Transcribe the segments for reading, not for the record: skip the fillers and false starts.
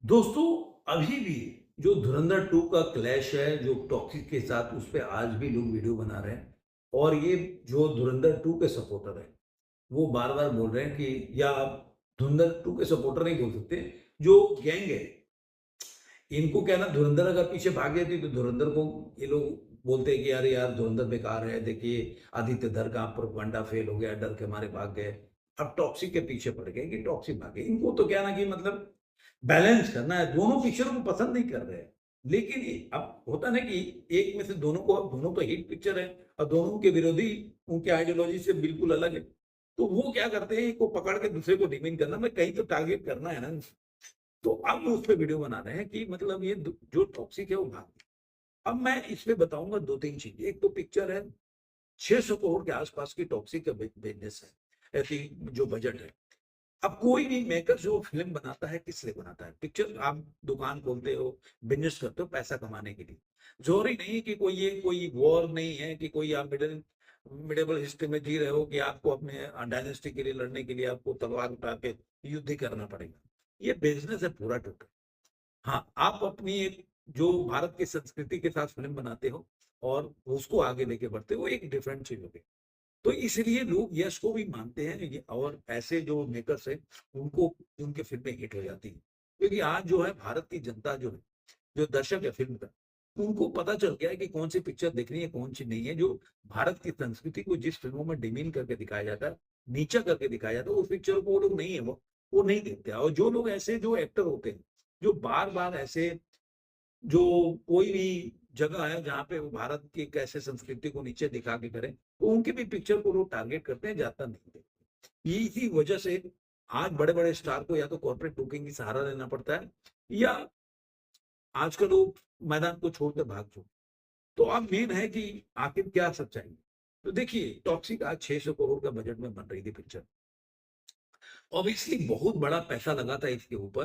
दोस्तों, अभी भी जो धुरंधर 2 का क्लैश है, जो टॉक्सिक के साथ, उस पे आज भी लोग वीडियो बना रहे हैं। और ये जो धुरंधर 2 के सपोर्टर हैं, वो बार-बार बोल रहे हैं कि, या आप धुरंधर 2 के सपोर्टर नहीं बोल सकते, जो गैंग है, इनको क्या है ना, धुरंधर अगर पीछे भाग गई थी तो धुरंधर को ये लोग बोलते हैं कि अरे यार धुरंधर बेकार है, देखिए आदित्य धर का प्रोपगंडा फेल हो गया, डर के मारे भाग गए। अब टॉक्सिक के पीछे पड़ गए कि टॉक्सिक भागे। इनको तो क्या है ना कि मतलब बैलेंस करना है, दोनों पिक्चरों को पसंद नहीं कर रहे हैं। लेकिन अब होता ना कि एक में से दोनों को, दोनों तो हिट पिक्चर है और दोनों के विरोधी उनके आइडियोलॉजी से बिल्कुल अलग है। तो वो क्या करते हैं, एक को पकड़ के दूसरे को डिमीन करना, मैं कहीं तो टारगेट करना है ना। तो अब वो उस पे वीडियो बना रहे हैं कि मतलब ये जो टॉक्सिक है वो भाग। अब मैं इस पे बताऊंगा दो तीन चीजें। एक तो पिक्चर है 600 करोड़ के आसपास की टॉक्सिक का बिजनेस है, ऐसी जो बजट है। अब कोई भी मेकर जो फिल्म बनाता है किस लिए बनाता है? पिक्चर आप दुकान खोलते हो, बिजनेस करते हो पैसा कमाने के लिए। जरूरी नहीं कि कोई ये कोई वॉर नहीं है कि कोई आप मिडेबल हिस्ट्री में जी रहे हो कि आपको अपने डायनेस्टी के लिए लड़ने के लिए आपको तलवार उठा के युद्ध ही करना पड़ेगा। ये बिजनेस है पूरा टोटल। हाँ, आप अपनी एक जो भारत की संस्कृति के साथ फिल्म बनाते हो और उसको आगे लेके बढ़ते हो, एक डिफरेंट चीज हो गई। तो इसलिए लोग यश को भी मानते हैं ये, और ऐसे जो मेकर्स हैं उनको, उनके फिल्में हिट हो जाती हैं। क्योंकि आज जो है भारत की जनता जो है, जो दर्शक है फिल्म का, उनको पता चल गया है कि कौन सी पिक्चर देखनी है कौन सी नहीं है। जो भारत की संस्कृति को जिस फिल्मों में डिमीन करके दिखाया जाता है, नीचा करके दिखाया जाता है, उस पिक्चर को वो लोग नहीं है, वो नहीं देखते। और जो लोग ऐसे जो एक्टर होते हैं, जो बार बार ऐसे, जो कोई भी जगह है जहाँ पे वो भारत की कैसे संस्कृति को नीचे दिखा के करें, तो उनकी भी पिक्चर को लोग टारगेट करते हैं, ज्यादा नहीं देखते। ये इसी वजह से आज बड़े बड़े स्टार को या तो कॉर्पोरेट बुकिंग की सहारा लेना पड़ता है, या आजकल लोग मैदान को छोड़कर भाग चुके। तो अब मेन है कि आखिर क्या सच्चाई है। तो देखिए, टॉक्सिक आज 600 करोड़ का बजट में बन रही थी पिक्चर। ऑब्वियसली बहुत बड़ा पैसा लगा था इसके ऊपर।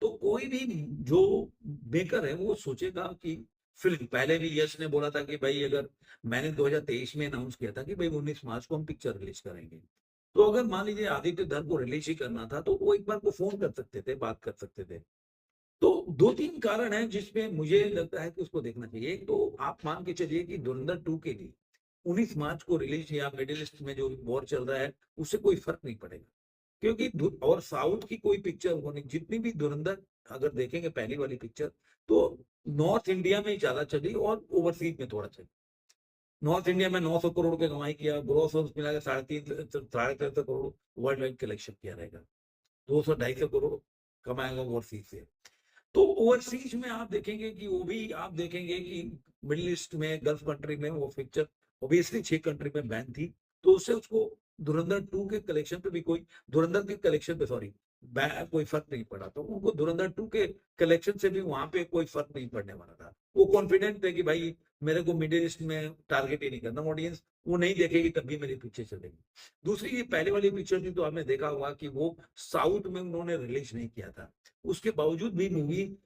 तो कोई भी जो मेकर है वो सोचेगा कि फिल्म, पहले भी यश ने बोला था कि भाई अगर, मैंने 2023 में अनाउंस किया था कि भाई 19 मार्च को हम पिक्चर रिलीज करेंगे। तो अगर मान लीजिए आदित्य धर को रिलीज ही करना था तो वो एक बार को फोन कर सकते थे, बात कर सकते थे। तो दो तीन कारण हैं जिसमें मुझे लगता है कि उसको देखना चाहिए। एक तो आप मान के चलिए कि धुरंधर 2 के लिए 19 मार्च को रिलीज या मिडिल ईस्ट में जो वॉर चल रहा है उससे कोई फर्क नहीं पड़ेगा। क्योंकि और साउथ की कोई पिक्चर होने, जितनी भी धुरंधर अगर देखेंगे पहली वाली पिक्चर, तो नॉर्थ इंडिया में ही ज्यादा चली और ओवरसीज में थोड़ा चली। नॉर्थ इंडिया में 900 करोड़ की कमाई किया, ग्रॉस मिला के 3.5 करोड़ वर्ल्ड वाइड कलेक्शन किया रहेगा। 200-250 करोड़ कमाएगा ओवरसीज से। तो ओवरसीज में आप देखेंगे कि वो भी आप देखेंगे कि मिडिल ईस्ट में, गल्फ कंट्री में वो पिक्चर ओबियसली 6 कंट्री में बैन थी। तो उससे उसको धुरंधर 2 के कलेक्शन पे भी कोई, धुरंधर के कलेक्शन पे सॉरी, कोई फर्क नहीं पड़ा। तो उनको धुरंधर 2 के कलेक्शन से भी वहां पे कोई फर्क नहीं पड़ने वाला था। वो कॉन्फिडेंट थे कि भाई मेरे को मिडिल ईस्ट में टारगेट ही नहीं करना, ऑडियंस वो नहीं देखेगी तब भी मेरी पिक्चर चलेगी। दूसरी, ये पहले वाली पिक्चर थी तो आपने देखा होगा कि वो साउथ में उन्होंने रिलीज नहीं किया था। उसके बावजूद भी मूवी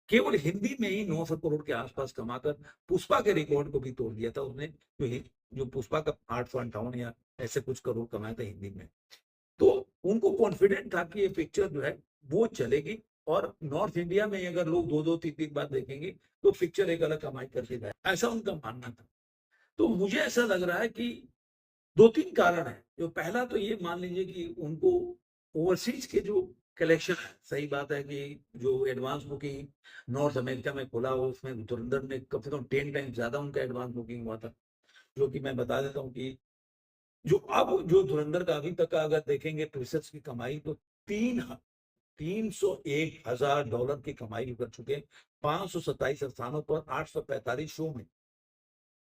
केवल हिंदी में ही 900 करोड़ के आसपास कमाकर पुष्पा के रिकॉर्ड को भी तोड़ दिया था उसने। जो पुष्पा का 858 या ऐसे कुछ करोड़ कमाया था हिंदी में। तो उनको कॉन्फिडेंट था कि ये पिक्चर जो है वो चलेगी, और नॉर्थ इंडिया में अगर लोग दो दो तीन तीन बार देखेंगे तो पिक्चर एक अलग कमाई करके जाए, ऐसा उनका मानना था। तो मुझे ऐसा लग रहा है कि दो तीन कारण है। जो पहला तो ये मान लीजिए कि उनको ओवरसीज के जो कलेक्शन है, सही बात है कि जो एडवांस बुकिंग नॉर्थ अमेरिका में खुला हो, उसमें धुरंधर ने कम से कम 10 टाइम ज्यादा उनका एडवांस बुकिंग हुआ था। जो कि मैं बता देता हूँ कि जो अब जो धुरंधर का अभी तक का अगर देखेंगे प्रीसेट्स की कमाई, तो 301,000 डॉलर की कमाई कर चुके हैं। 527 स्थानों पर 845 शो में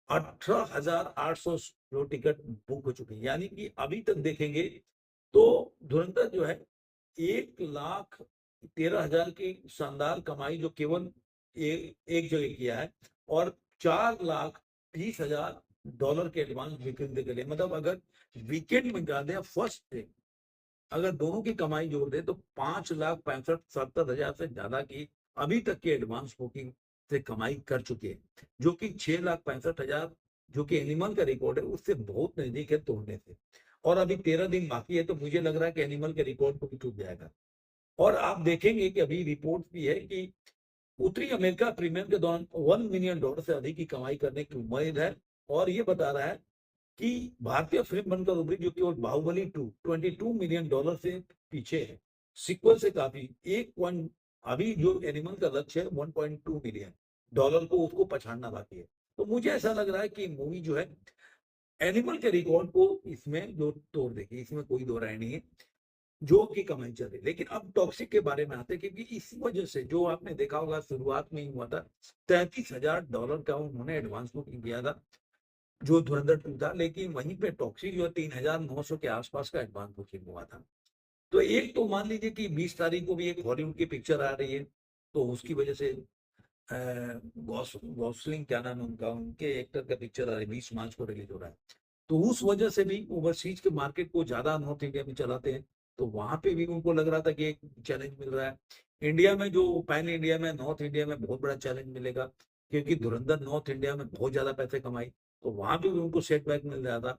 18,800 शो टिकट बुक हो चुके हैं। यानी कि अभी तक देखेंगे तो धुरंधर जो है 1,13,000 की शानदार कमाई जो केवल एक जगह किया है, और 4,20,000 डॉलर के एडवांस वीकेंड के लिए। मतलब अगर वीकेंड में गिरा दे फर्स्ट डे, अगर दोनों की कमाई जोड़ दे तो 5,65,70,000 से ज्यादा की अभी तक की एडवांस बुकिंग से कमाई कर चुके हैं, जो कि 6,65,000 जो कि एनिमल का रिकॉर्ड है उससे बहुत नजदीक है तोड़ने से। और अभी 13 दिन बाकी है, तो मुझे लग रहा है कि एनिमल के रिकॉर्ड को भी टूट जाएगा। और आप देखेंगे कि अभी रिपोर्ट भी है कि उत्तरी अमेरिका प्रीमियम के दौरान $1 मिलियन से अधिक की कमाई करने की उम्मीद है। और ये बता रहा है कि भारतीय फिल्म बनकर उभरी जो केवल बाहुबली 2 $22 मिलियन से पीछे है। सीक्वल से काफी एक पॉइंट, अभी जो एनिमल का लक्ष्य है $1.2 मिलियन को उसको पछाड़ना बाकी है। तो मुझे ऐसा लग रहा है कि मूवी जो है एनिमल के रिकॉर्ड को इसमें जो तोड़ देगी, इसमें कोई दो राय नहीं है, जो की कमाई चल रही। लेकिन अब टॉक्सिक के बारे में आते हैं, क्योंकि इस वजह से जो आपने देखा होगा शुरुआत में ही हुआ था, $33,000 का उन्होंने एडवांस बुकिंग किया था जो धुरंधर 2 था, लेकिन वहीं पे टॉक्सिक जो 3,900 के आसपास का एडवांस बुकिंग हुआ था। तो एक तो मान लीजिए कि 20 तारीख को भी एक हॉलीवुड की पिक्चर आ रही है, तो उसकी वजह से गॉसलिंग क्या नाम है उनका, उनके एक्टर का पिक्चर आ रहा है, 20 मार्च को रिलीज हो रहा है। तो उस वजह से भी ओवरसीज के मार्केट को ज्यादा नॉर्थ इंडिया में चलाते हैं, तो वहां पे भी उनको लग रहा था कि एक चैलेंज मिल रहा है। इंडिया में जो पैन इंडिया में, नॉर्थ इंडिया में बहुत बड़ा चैलेंज मिलेगा, क्योंकि धुरंधर नॉर्थ इंडिया में बहुत ज्यादा पैसे कमाई, तो वहां पे भी उनको सेटबैक मिल रहा था।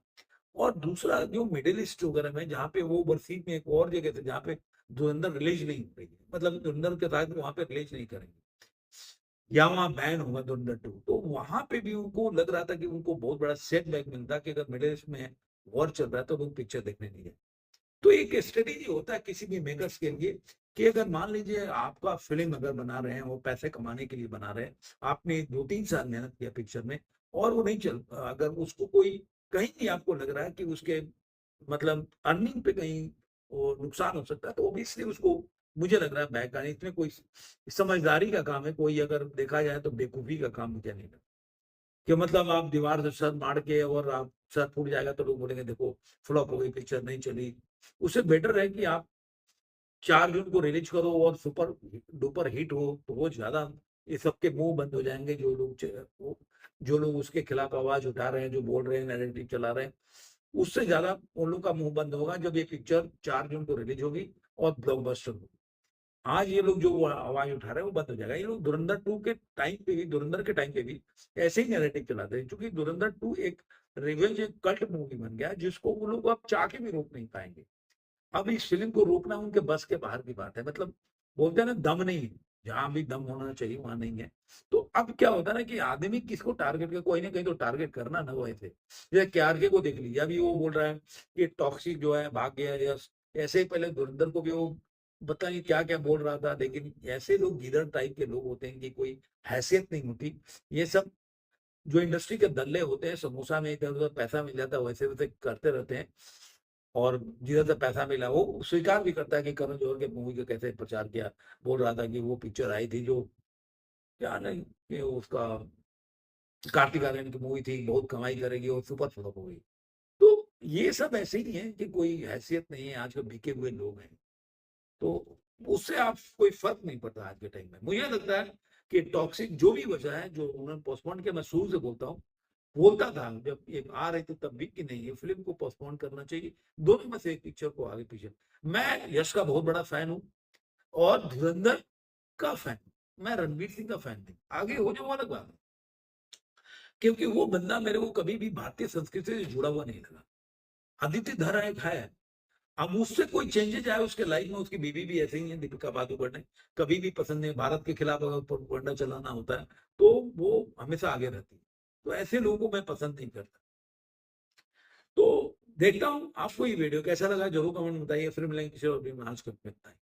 और दूसरा जो मिडिल ईस्ट वगैरह में, जहाँ पे वो ओवरसीज में एक और जगह थे जहाँ पे धुरंधर रिलीज नहीं हो रही है, मतलब धुरंधर के साथ वहां पे रिलीज नहीं करेंगे, या वहां बैन होगा धुरंधर 2, तो वहां पे भी उनको लग रहा था कि उनको बहुत बड़ा सेटबैक मिलता कि अगर मिडिल ईस्ट में वॉर चल रहा है तो लोग पिक्चर देखने नहीं गए। तो एक स्ट्रेटेजी होता है किसी भी मेकर्स के लिए कि अगर मान लीजिए आपका फिल्म अगर बना रहे हैं, वो पैसे कमाने के लिए बना रहे हैं, आपने 2-3 साल मेहनत किया पिक्चर में और वो नहीं चल, अगर उसको कोई कहीं भी आपको लग रहा है कि उसके मतलब अर्निंग पे कहीं वो नुकसान हो सकता है, तो ऑब्वियसली उसको, मुझे लग रहा है बैक आने, इसमें कोई समझदारी का काम है, कोई अगर देखा जाए तो बेवकूफी का काम मुझे नहीं लगता कि मतलब आप दीवार से सर मार के और आप सर फूट जाएगा तो लोग बोलेंगे देखो फ्लॉप हो गई पिक्चर, नहीं चली। उससे बेटर है कि आप 4 जून को रिलीज करो और सुपर डुपर हिट हो, तो वो ज्यादा, ये सबके मुंह बंद हो जाएंगे जो लोग उसके खिलाफ आवाज उठा रहे हैं, जो बोल रहे हैं, नैरेटिव चला रहे हैं, उससे ज्यादा उन लोग का मुंह बंद होगा जब ये पिक्चर 4 जून को रिलीज होगी और ब्लॉकबस्टर होगी। आज ये लोग जो आवाज उठा रहे हैं वो बंद हो जाएगा। ये लोग धुरंधर 2 के टाइम पे भी, धुरंधर के टाइम पे भी ऐसे ही नैरेटिव चलाते हैं, क्योंकि धुरंधर 2 एक रिवेंज, एक कल्ट मूवी बन गया जिसको वो लोग अब चाह के भी रोक नहीं पाएंगे। अब इस फिल्म को रोकना उनके बस के बाहर की बात है, मतलब बोलते हैं ना दम नहीं है, जहां भी दम होना चाहिए वहां नहीं है। तो अब क्या होता है ना कि आदमी किसको टारगेट कर, कोई ना कहीं तो टारगेट करना ना, वो ऐसे जैसे केआरके को देख लीजिए, अभी वो बोल रहा है कि टॉक्सिक जो है भाग गया, या ऐसे ही पहले धुरंधर को भी वो पता नहीं क्या क्या बोल रहा था। लेकिन ऐसे लोग गीदड़ टाइप के लोग होते हैं कि कोई हैसियत नहीं होती। ये सब जो इंडस्ट्री के दल्ले होते हैं, समोसा में इधर उधर पैसा मिल जाता है वैसे वैसे करते रहते हैं, और जिधर से पैसा मिला वो स्वीकार भी करता है कि करण जौहर के मूवी का कैसे प्रचार किया। बोल रहा था कि वो पिक्चर आई थी जो, क्या नहीं, कि उसका कार्तिक आर्यन की मूवी थी, बहुत कमाई करेगी और सुपर फ्लॉप हो गई। तो ये सब ऐसे ही है कि कोई हैसियत नहीं है, आजकल बिके हुए लोग हैं। तो उससे आप कोई फर्क नहीं पड़ता आज के टाइम में। मुझे लगता है कि टॉक्सिक जो भी वजह है जो उन्होंने पोस्टपोन किया, मैं शुरू से बोलता हूँ, बोलता था जब ये आ रहे थे तब भी कि नहीं, ये फिल्म को पोस्टपोन करना चाहिए, दोनों में से एक पिक्चर को आगे पीछे। मैं यश का बहुत बड़ा फैन हूँ और धुरंधर का फैन हूं। मैं रणवीर सिंह का फैन नहीं, आगे हो जो वो अलग बात है, क्योंकि वो बंदा मेरे को कभी भी भारतीय संस्कृति से जुड़ा हुआ नहीं लगा। आदित्य धर एक है, अब उससे कोई चेंजेस आए उसके लाइफ में, उसकी बीवी भी ऐसे ही है दीपिका पादुकोण ने, कभी भी पसंद नहीं, भारत के खिलाफ अगर प्रोपेगेंडा चलाना होता है तो वो हमेशा आगे रहती है। तो ऐसे लोगों को मैं पसंद नहीं करता। तो देखता हूँ आपको ये वीडियो कैसा लगा, जरूर कमेंट बताइए। फिर मिलेंगे किसी और वीडियो में, आज के लिए इतना ही।